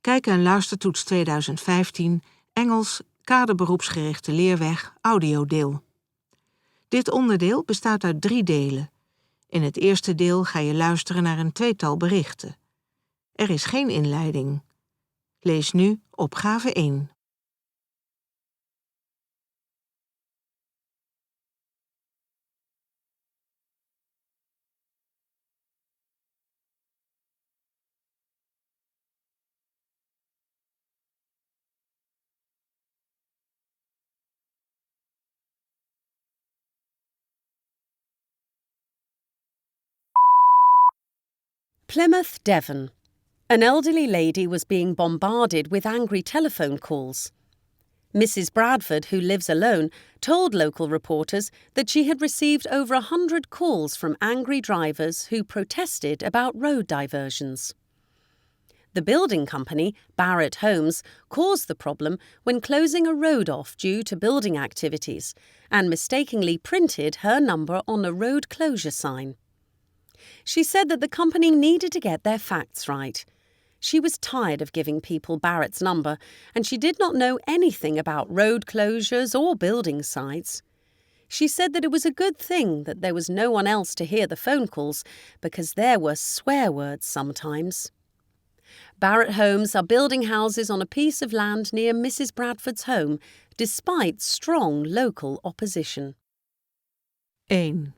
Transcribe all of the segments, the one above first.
Kijk en luistertoets 2015, Engels, kaderberoepsgerichte leerweg, Audiodeel. Dit onderdeel bestaat uit 3 delen. In het eerste deel ga je luisteren naar een tweetal berichten. Er is geen inleiding. Lees nu opgave 1. Plymouth, Devon. An elderly lady was being bombarded with angry telephone calls. Mrs. Bradford, who lives alone, told local reporters that she had received over 100 calls from angry drivers who protested about road diversions. The building company, Barratt Homes, caused the problem when closing a road off due to building activities and mistakenly printed her number on a road closure sign. She said that the company needed to get their facts right. She was tired of giving people Barratt's number, and she did not know anything about road closures or building sites. She said that it was a good thing that there was no one else to hear the phone calls, because there were swear words sometimes. Barratt Homes are building houses on a piece of land near Mrs. Bradford's home, despite strong local opposition. 1.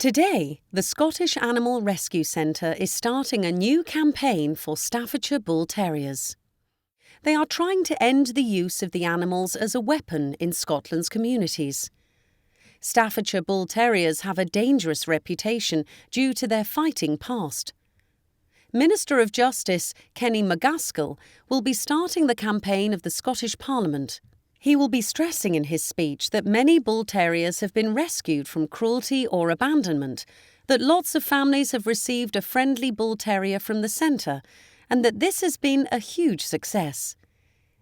Today, the Scottish Animal Rescue Centre is starting a new campaign for Staffordshire Bull Terriers. They are trying to end the use of the animals as a weapon in Scotland's communities. Staffordshire Bull Terriers have a dangerous reputation due to their fighting past. Minister of Justice Kenny McGaskill will be starting the campaign of the Scottish Parliament. He will be stressing in his speech that many bull terriers have been rescued from cruelty or abandonment, that lots of families have received a friendly bull terrier from the centre, and that this has been a huge success.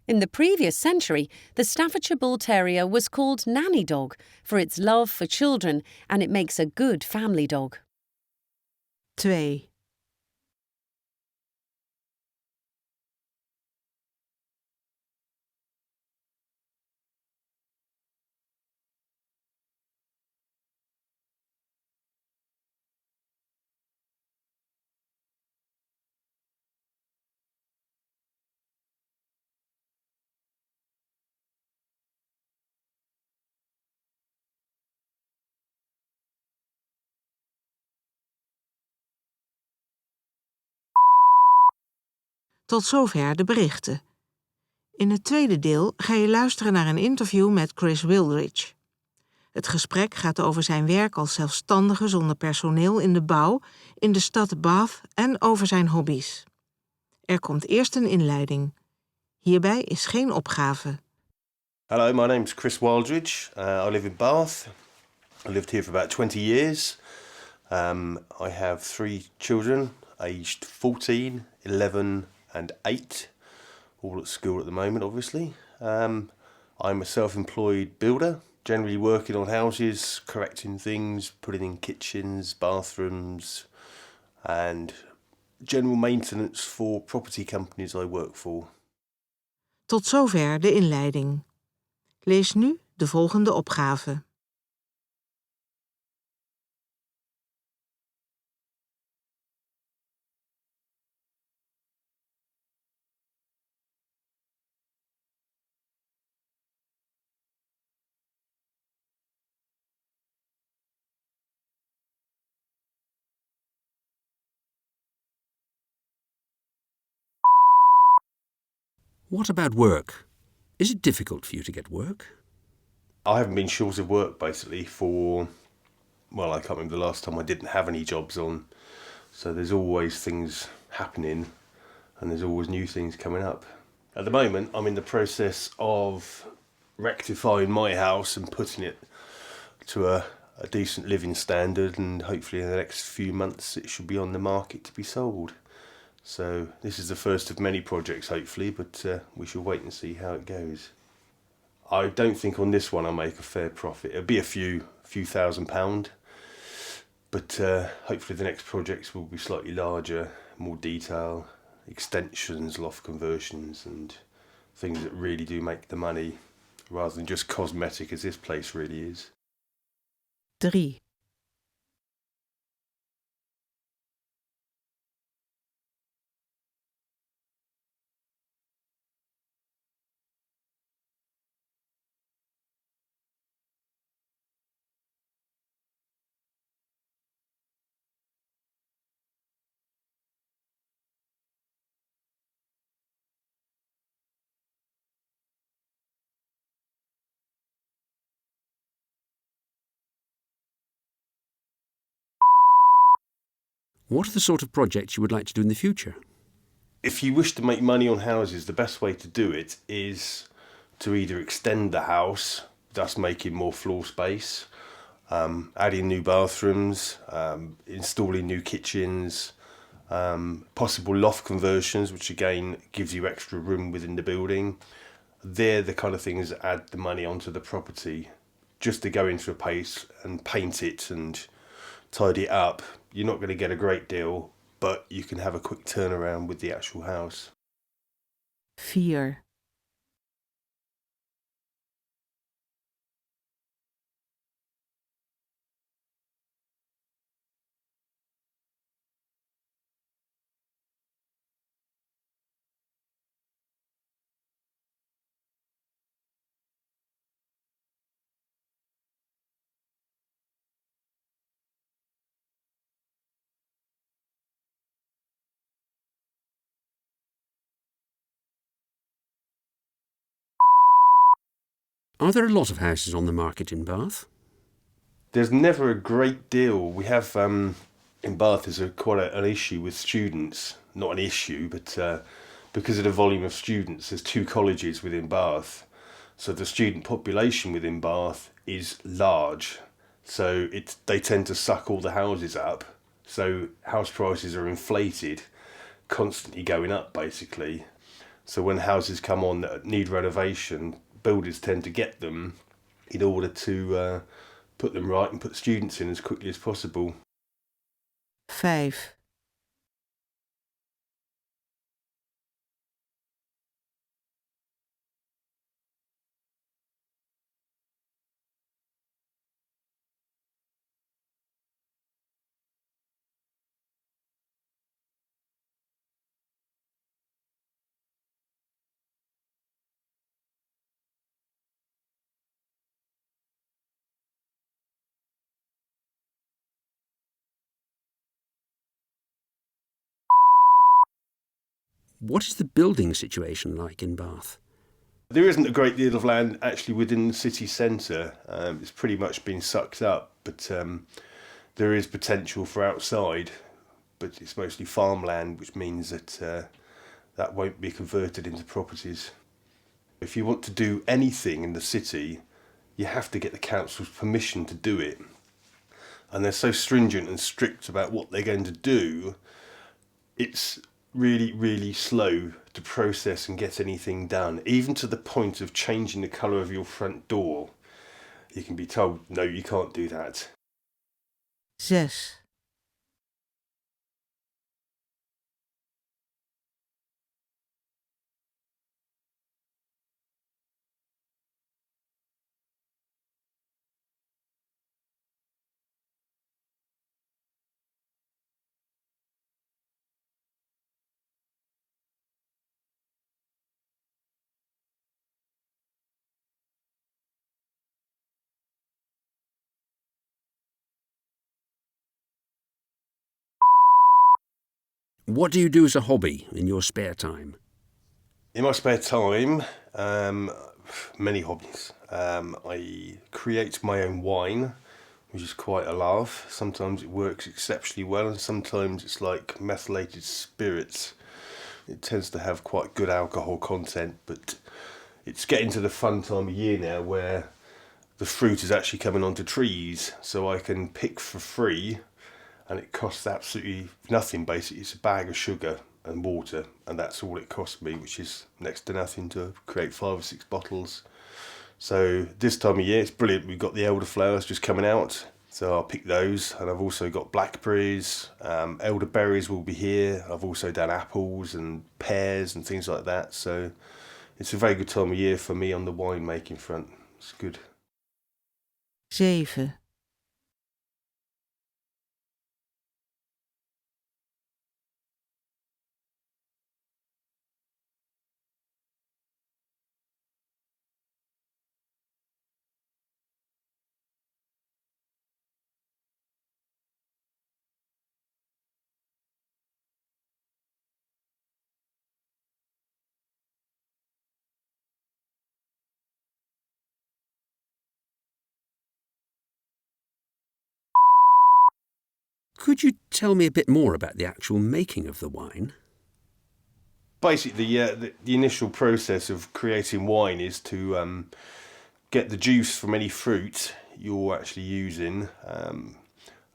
In the previous century, the Staffordshire Bull Terrier was called Nanny Dog for its love for children, and it makes a good family dog. 2. Tot zover de berichten. In het tweede deel ga je luisteren naar een interview met Chris Wildridge. Het gesprek gaat over zijn werk als zelfstandige zonder personeel in de bouw in de stad Bath en over zijn hobby's. Er komt eerst een inleiding. Hierbij is geen opgave. Hello, my name's Chris Wildridge. I live in Bath. I lived here for about 20 years. I have 3 children, aged 14, 11 and 8, all at school at the moment, obviously. I'm a self-employed builder, generally working on houses, correcting things, putting in kitchens, bathrooms, and general maintenance for property companies I work for. Tot zover de inleiding. Lees nu de volgende opgave. What about work? Is it difficult for you to get work? I haven't been short of work basically for, well, I can't remember the last time I didn't have any jobs on. So there's always things happening and there's always new things coming up. At the moment, I'm in the process of rectifying my house and putting it to a decent living standard, and hopefully in the next few months it should be on the market to be sold. So this is the first of many projects, hopefully, but we shall wait and see how it goes. I don't think on this one I'll make a fair profit. It'll be a few £1,000, but hopefully the next projects will be slightly larger, more detail, extensions, loft conversions, and things that really do make the money, rather than just cosmetic as this place really is. 3. What are the sort of projects you would like to do in the future? If you wish to make money on houses, the best way to do it is to either extend the house, thus making more floor space, adding new bathrooms, installing new kitchens, possible loft conversions, which again gives you extra room within the building. They're the kind of things that add the money onto the property. Just to go into a place and paint it and tidy it up, you're not going to get a great deal, but you can have a quick turnaround with the actual house. 4. Are there a lot of houses on the market in Bath? There's never a great deal. We have in Bath there's quite an issue with students. Not an issue, but because of the volume of students, there's 2 colleges within Bath. So the student population within Bath is large. So they tend to suck all the houses up. So house prices are inflated, constantly going up basically. So when houses come on that need renovation, builders tend to get them in order to put them right and put students in as quickly as possible. 5. What is the building situation like in Bath? There isn't a great deal of land actually within the city centre. It's pretty much been sucked up, but there is potential for outside, but it's mostly farmland, which means that that won't be converted into properties. If you want to do anything in the city, you have to get the council's permission to do it. And they're so stringent and strict about what they're going to do, it's really, really slow to process and get anything done, even to the point of changing the colour of your front door. You can be told, no, you can't do that. 6. What do you do as a hobby in your spare time? In my spare time, many hobbies. I create my own wine, which is quite a laugh. Sometimes it works exceptionally well, and sometimes it's like methylated spirits. It tends to have quite good alcohol content, but it's getting to the fun time of year now where the fruit is actually coming onto trees, so I can pick for free, and it costs absolutely nothing. Basically, it's a bag of sugar and water, and that's all it cost me, which is next to nothing to create 5 or 6 bottles. So this time of year, it's brilliant. We've got the elderflowers just coming out, so I'll pick those. And I've also got blackberries, elderberries will be here. I've also done apples and pears and things like that. So it's a very good time of year for me on the winemaking front. It's good. 7. Could you tell me a bit more about the actual making of the wine? Basically, the initial process of creating wine is to get the juice from any fruit you're actually using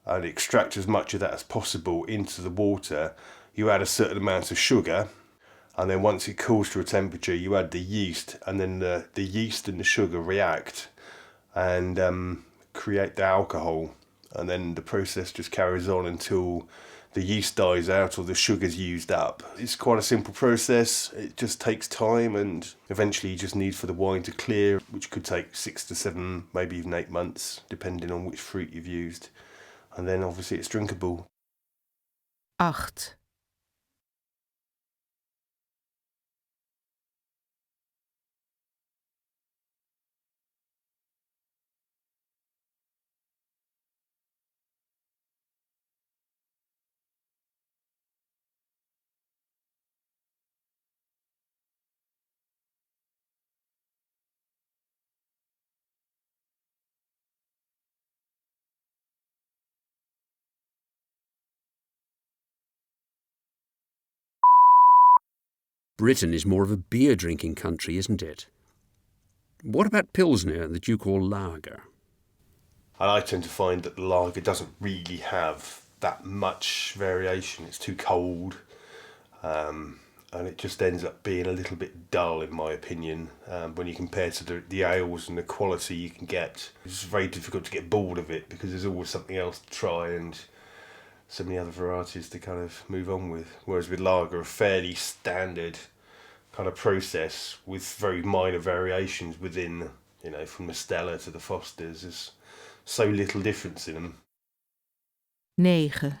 and extract as much of that as possible into the water. You add a certain amount of sugar, and then once it cools to a temperature, you add the yeast, and then the yeast and the sugar react and create the alcohol. And then the process just carries on until the yeast dies out or the sugar's used up. It's quite a simple process. It just takes time, and eventually you just need for the wine to clear, which could take 6 to 7, maybe even 8 months, depending on which fruit you've used. And then obviously it's drinkable. 8. Britain is more of a beer-drinking country, isn't it? What about Pilsner that you call lager? And I tend to find that the lager doesn't really have that much variation. It's too cold, and it just ends up being a little bit dull, in my opinion, when you compare to the ales and the quality you can get. It's very difficult to get bored of it because there's always something else to try and so many other varieties to kind of move on with. Whereas with lager, a fairly standard kind of process with very minor variations within, from the Stella to the Fosters. There's so little difference in them. 9.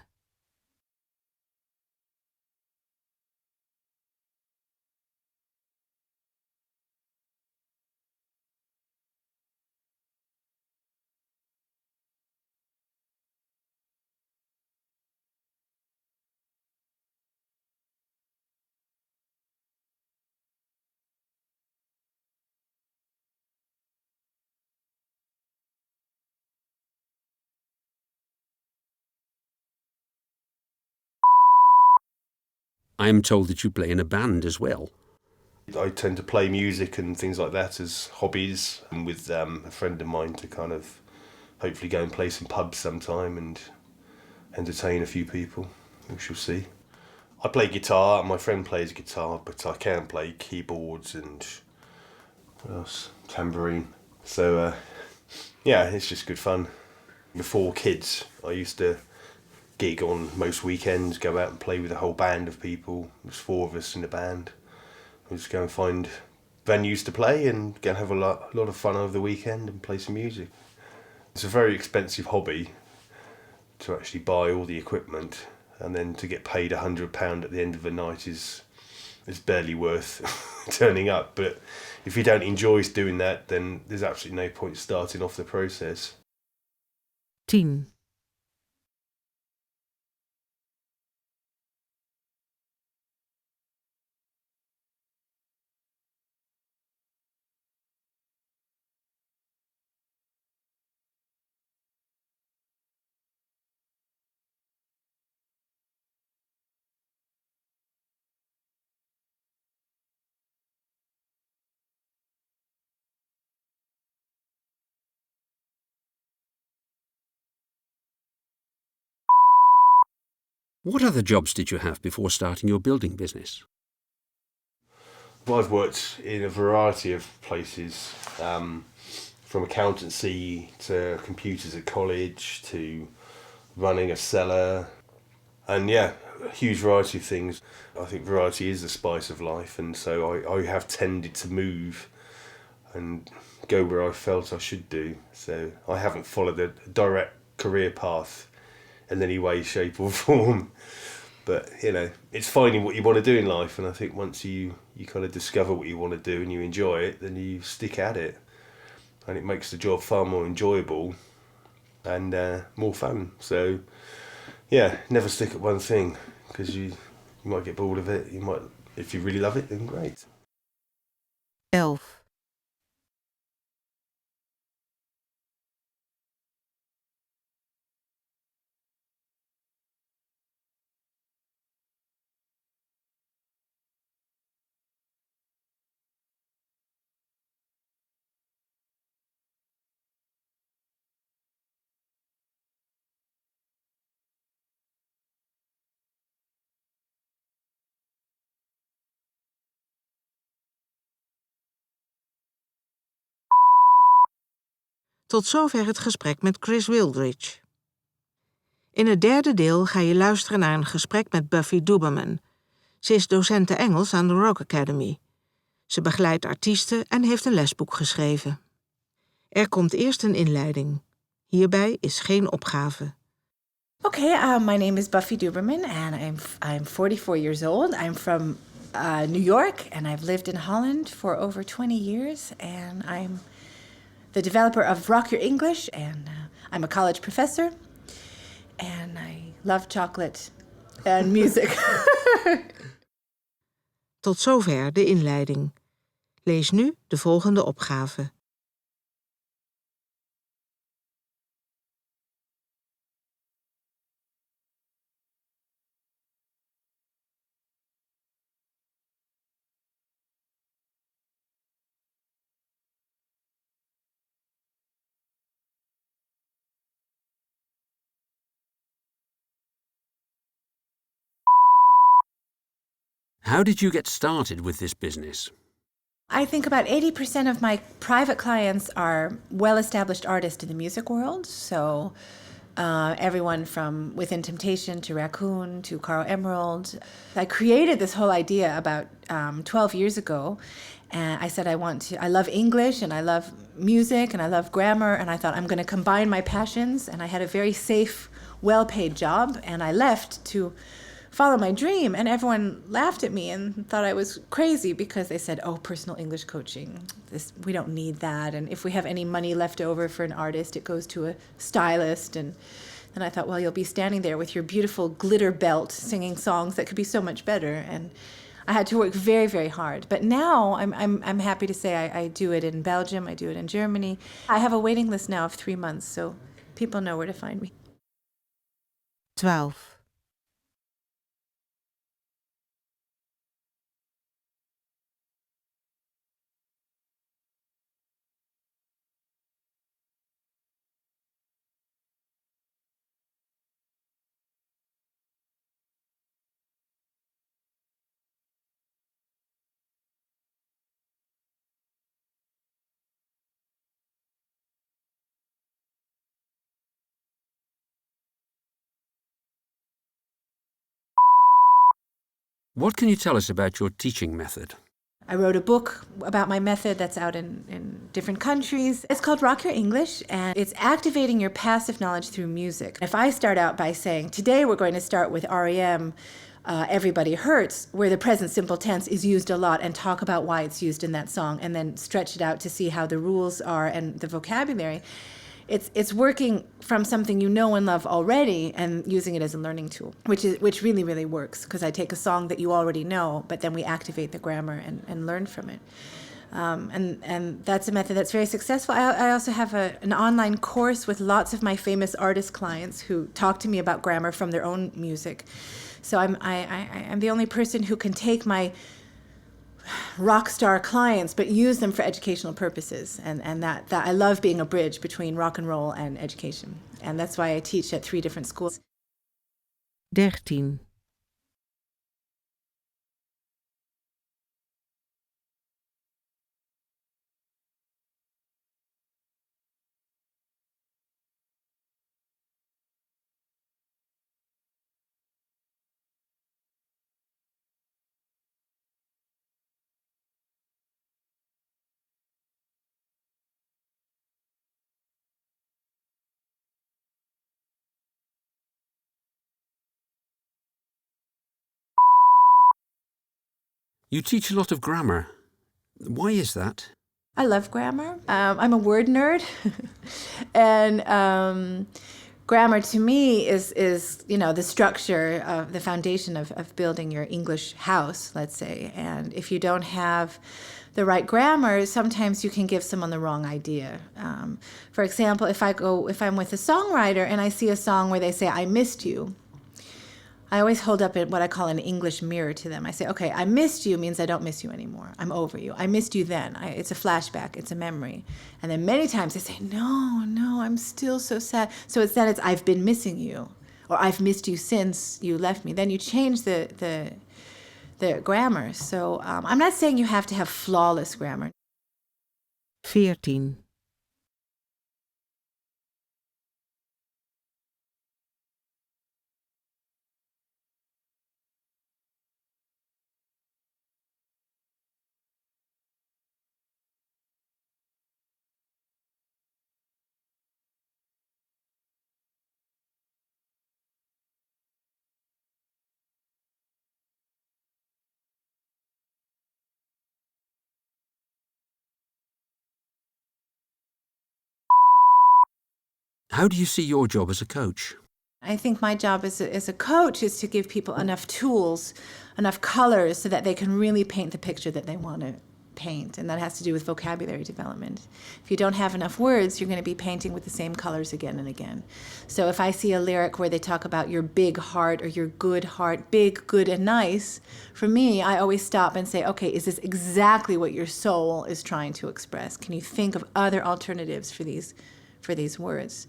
I am told that you play in a band as well. I tend to play music and things like that as hobbies, and with a friend of mine to kind of hopefully go and play some pubs sometime and entertain a few people. We shall see. I play guitar, and my friend plays guitar, but I can play keyboards and what else? Tambourine. So yeah, it's just good fun. Before kids, I used to gig on most weekends, go out and play with a whole band of people. There's 4 of us in the band. We just go and find venues to play and go and have a lot of fun over the weekend and play some music. It's a very expensive hobby to actually buy all the equipment, and then to get paid £100 at the end of the night is barely worth turning up. But if you don't enjoy doing that, then there's absolutely no point starting off the process. 10. What other jobs did you have before starting your building business? Well, I've worked in a variety of places, from accountancy to computers at college to running a cellar, and yeah, a huge variety of things. I think variety is the spice of life, and so I have tended to move and go where I felt I should do. So I haven't followed a direct career path in any way, shape or form. But, you know, it's finding what you want to do in life, and I think once you kind of discover what you want to do and you enjoy it, then you stick at it. And it makes the job far more enjoyable and more fun. So, yeah, never stick at one thing, because you might get bored of it. You might, if you really love it, then great. 11. Tot zover het gesprek met Chris Wildridge. In het derde deel ga je luisteren naar een gesprek met Buffy Duberman. Ze is docente Engels aan de Rock Academy. Ze begeleidt artiesten en heeft een lesboek geschreven. Er komt eerst een inleiding. Hierbij is geen opgave. Okay, my name is Buffy Duberman, and I'm 44 years old. I'm from New York, and I've lived in Holland for over 20 years, and I'm the developer of Rock Your English, and I'm a college professor, and I love chocolate and music. Tot zover de inleiding. Lees nu de volgende opgave. How did you get started with this business? I think about 80% of my private clients are well-established artists in the music world. So everyone from Within Temptation to Raccoon to Carl Emerald. I created this whole idea about 12 years ago. And I said, I love English and I love music and I love grammar. And I thought I'm going to combine my passions. And I had a very safe, well-paid job. And I left to follow my dream, and everyone laughed at me and thought I was crazy because they said, oh, personal English coaching, we don't need that, and if we have any money left over for an artist, it goes to a stylist. And I thought, well, you'll be standing there with your beautiful glitter belt singing songs that could be so much better. And I had to work very, very hard. But now I'm happy to say I do it in Belgium, I do it in Germany. I have a waiting list now of 3 months, so people know where to find me. 12. What can you tell us about your teaching method? I wrote a book about my method that's out in different countries. It's called Rock Your English, and it's activating your passive knowledge through music. If I start out by saying, today we're going to start with REM, Everybody Hurts, where the present simple tense is used a lot, and talk about why it's used in that song, and then stretch it out to see how the rules are and the vocabulary, it's working from something you know and love already and using it as a learning tool, which really, really works, because I take a song that you already know, but then we activate the grammar and learn from it. And that's a method that's very successful. I also have an online course with lots of my famous artist clients who talk to me about grammar from their own music. So I'm the only person who can take my rock star clients but use them for educational purposes, and that I love being a bridge between rock and roll and education, and that's why I teach at 3 different schools. 13. You teach a lot of grammar. Why is that? I love grammar. I'm a word nerd, and grammar to me is the structure of the foundation of building your English house, let's say. And if you don't have the right grammar, sometimes you can give someone the wrong idea. For example, if I'm with a songwriter and I see a song where they say "I missed you," I always hold up what I call an English mirror to them. I say, okay, I missed you means I don't miss you anymore. I'm over you. I missed you then. It's a flashback. It's a memory. And then many times they say, no, I'm still so sad. So it's I've been missing you, or I've missed you since you left me. Then you change the grammar. So I'm not saying you have to have flawless grammar. 14. How do you see your job as a coach? I think my job as a coach is to give people enough tools, enough colors, so that they can really paint the picture that they want to paint. And that has to do with vocabulary development. If you don't have enough words, you're going to be painting with the same colors again and again. So if I see a lyric where they talk about your big heart or your good heart, big, good, and nice, for me, I always stop and say, okay, is this exactly what your soul is trying to express? Can you think of other alternatives for these words?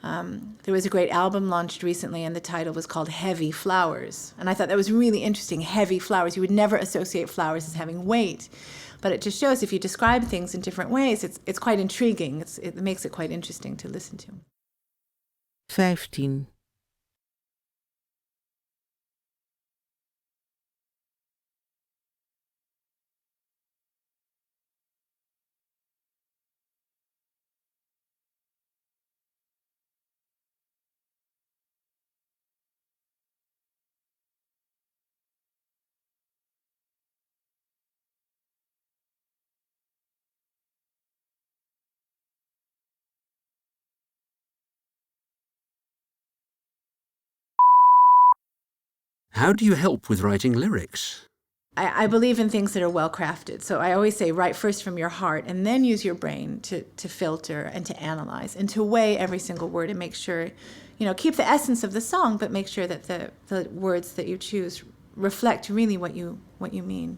There was a great album launched recently, and the title was called Heavy Flowers. And I thought that was really interesting, heavy flowers. You would never associate flowers as having weight. But it just shows if you describe things in different ways, it's quite intriguing. It makes it quite interesting to listen to. 15. How do you help with writing lyrics? I believe in things that are well crafted. So I always say write first from your heart and then use your brain to filter and to analyze and to weigh every single word and make sure, keep the essence of the song, but make sure that the words that you choose reflect really what you mean.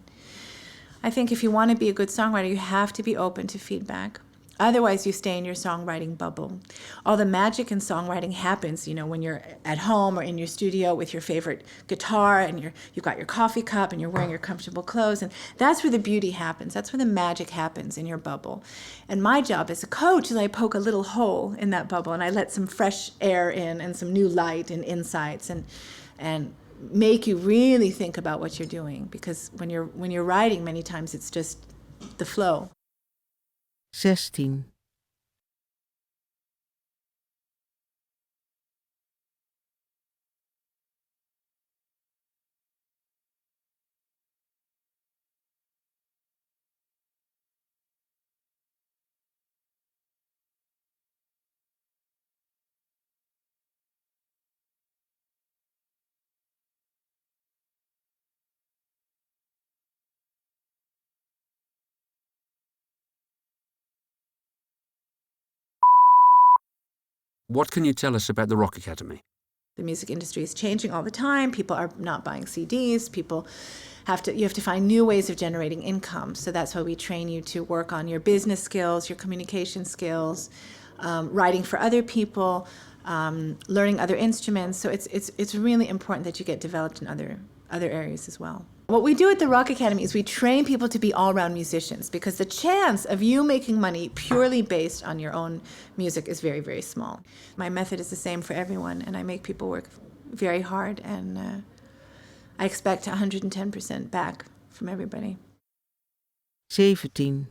I think if you want to be a good songwriter, you have to be open to feedback. Otherwise, you stay in your songwriting bubble. All the magic in songwriting happens, when you're at home or in your studio with your favorite guitar and you've got your coffee cup and you're wearing your comfortable clothes. And that's where the beauty happens. That's where the magic happens in your bubble. And my job as a coach is I poke a little hole in that bubble and I let some fresh air in and some new light and insights and make you really think about what you're doing. Because when you're writing, many times it's just the flow. 16. What can you tell us about the Rock Academy? The music industry is changing all the time. People are not buying CDs. You have to find new ways of generating income. So that's why we train you to work on your business skills, your communication skills, writing for other people, learning other instruments. So it's really important that you get developed in other areas as well. What we do at the Rock Academy is we train people to be all-round musicians, because the chance of you making money purely based on your own music is very, very small. My method is the same for everyone, and I make people work very hard, and I expect 110% back from everybody. 17.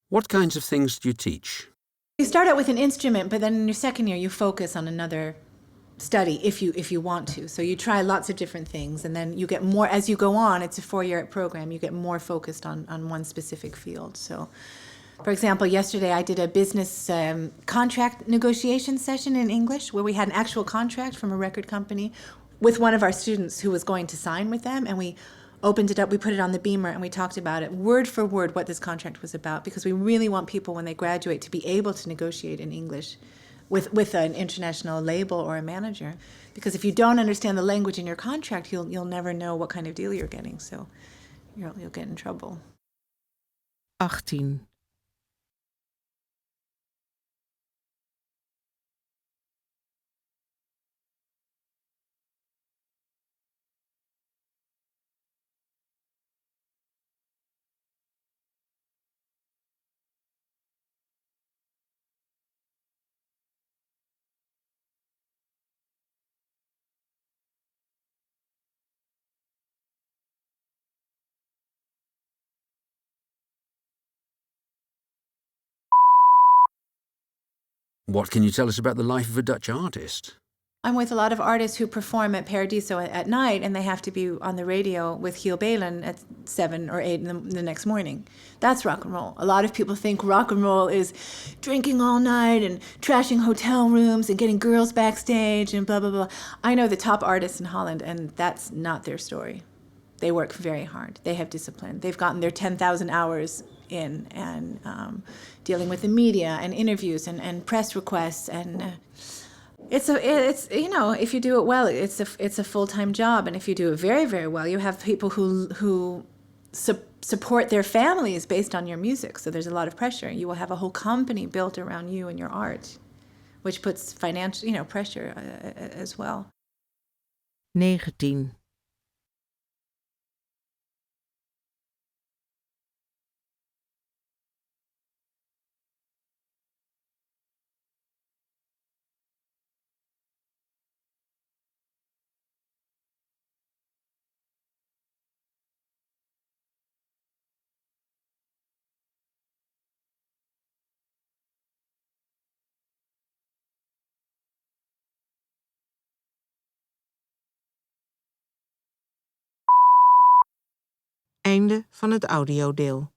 What kinds of things do you teach? You start out with an instrument, but then in your second year you focus on another study if you want to. So you try lots of different things, and then you get more as you go on. It's a 4-year program. You get more focused on one specific field. So, for example, yesterday I did a business contract negotiation session in English, where we had an actual contract from a record company with one of our students who was going to sign with them, and we opened it up, we put it on the beamer, and we talked about it word for word what this contract was about, because we really want people when they graduate to be able to negotiate in English with an international label or a manager. Because if you don't understand the language in your contract, you'll never know what kind of deal you're getting, so you'll get in trouble. 18. What can you tell us about the life of a Dutch artist? I'm with a lot of artists who perform at Paradiso at night, and they have to be on the radio with Giel Belen at 7 or 8 in the next morning. That's rock and roll. A lot of people think rock and roll is drinking all night and trashing hotel rooms and getting girls backstage and blah, blah, blah. I know the top artists in Holland, and that's not their story. They work very hard. They have discipline. They've gotten their 10,000 hours in, and dealing with the media and interviews and press requests, and it's if you do it well, it's a full-time job, and if you do it very, very well, you have people who support their families based on your music. So there's a lot of pressure. You will have a whole company built around you and your art, which puts financial pressure as well. 19. Einde van het audiodeel.